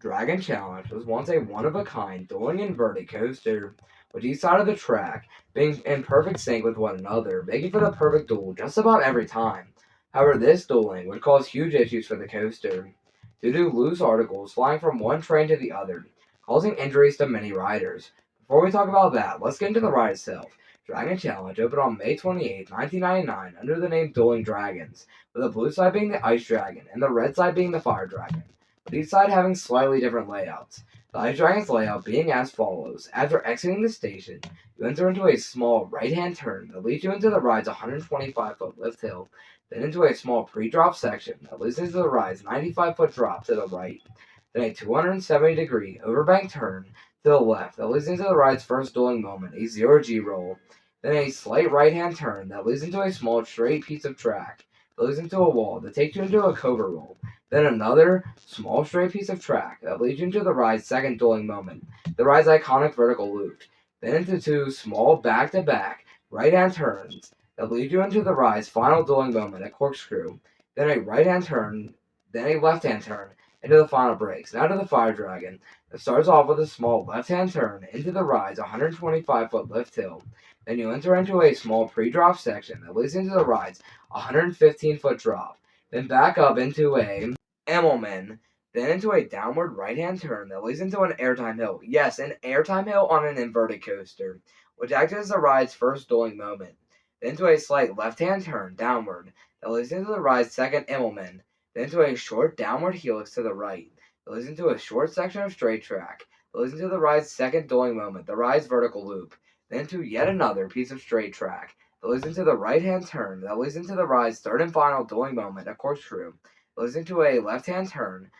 Dragon Challenge was once a one-of-a-kind dueling inverted coaster, with each side of the track being in perfect sync with one another, making for the perfect duel just about every time. However, this dueling would cause huge issues for the coaster due to loose articles flying from one train to the other, causing injuries to many riders. Before we talk about that, let's get into the ride itself. Dragon Challenge opened on May 28, 1999 under the name Dueling Dragons, with the blue side being the Ice Dragon and the red side being the Fire Dragon, with each side having slightly different layouts. The Ice Dragon's layout being as follows. After exiting the station, you enter into a small right-hand turn that leads you into the ride's 125-foot lift hill, then into a small pre-drop section that leads into the ride's 95-foot drop to the right, then a 270-degree overbank turn to the left that leads into the ride's first dueling moment, a zero-G roll, then a slight right-hand turn that leads into a small straight piece of track that leads into a wall that takes you into a cobra roll, then another small straight piece of track that leads you into the ride's second dueling moment, the ride's iconic vertical loop, then into two small back-to-back right-hand turns that lead you into the ride's final dueling moment, a corkscrew, then a right-hand turn, then a left-hand turn into the final brakes. Now to the Fire Dragon. It starts off with a small left-hand turn into the ride's 125-foot lift hill. Then you enter into a small pre-drop section that leads into the ride's 115-foot drop. Then back up into a Emmelman, then into a downward right-hand turn that leads into an airtime hill. Yes, an airtime hill on an inverted coaster, which acts as the ride's first dueling moment. Then into a slight left-hand turn downward that leads into the ride's second Emmelman, then into a short downward helix to the right that leads into a short section of straight track that leads into the ride's second dueling moment, the ride's vertical loop, then into yet another piece of straight track that leads into the right-hand turn that leads into the ride's third and final dueling moment, a corkscrew, that leads into a left-hand turn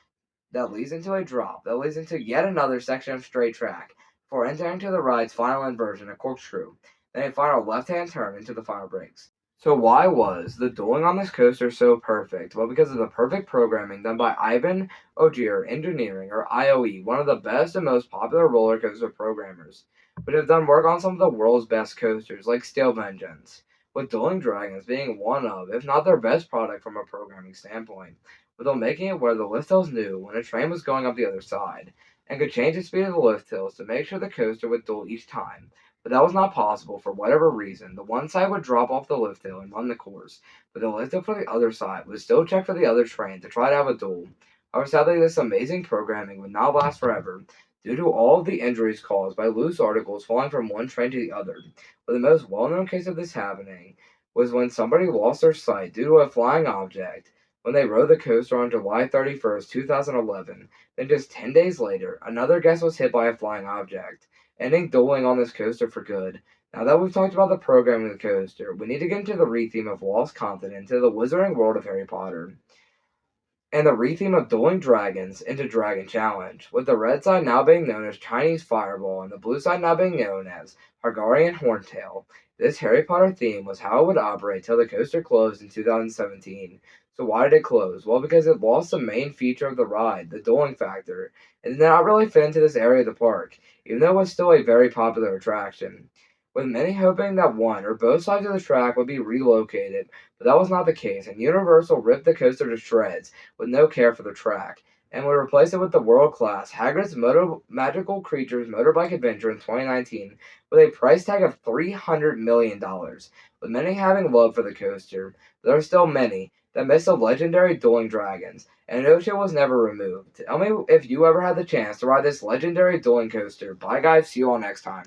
that leads into a drop that leads into yet another section of straight track before entering to the ride's final inversion, a corkscrew, then a final left-hand turn into the final brakes. So why was the dueling on this coaster so perfect? Well, because of the perfect programming done by Ivan Ogier Engineering, or IOE, one of the best and most popular roller coaster programmers, which have done work on some of the world's best coasters, like Steel Vengeance, with Dueling Dragons being one of, if not their best product from a programming standpoint, with them making it where the lift hills knew when a train was going up the other side, and could change the speed of the lift hills to make sure the coaster would duel each time, but that was not possible for whatever reason. The one side would drop off the lift hill and run the course, but the lift hill for the other side would still check for the other train to try to have a duel. However, sadly, this amazing programming would not last forever due to all of the injuries caused by loose articles falling from one train to the other. But the most well-known case of this happening was when somebody lost their sight due to a flying object when they rode the coaster on July 31st, 2011. Then just 10 days later, another guest was hit by a flying object, ending dueling on this coaster for good. Now that we've talked about the programming of the coaster, we need to get into the re-theme of Lost Continent to the Wizarding World of Harry Potter, and the re-theme of Dueling Dragons into Dragon Challenge, with the red side now being known as Chinese Fireball and the blue side now being known as Hungarian Horntail. This Harry Potter theme was how it would operate till the coaster closed in 2017. So why did it close? Well, because it lost the main feature of the ride, the dueling factor, and did not really fit into this area of the park, even though it was still a very popular attraction, with many hoping that one or both sides of the track would be relocated, but that was not the case, and Universal ripped the coaster to shreds with no care for the track, and would replace it with the world-class Hagrid's Magical Creatures Motorbike Adventure in 2019 with a price tag of $300 million. With many having love for the coaster, there are still many that miss the legendary Dueling Dragons, and no show was never removed. Tell me if you ever had the chance to ride this legendary dueling coaster. Bye guys, see you all next time.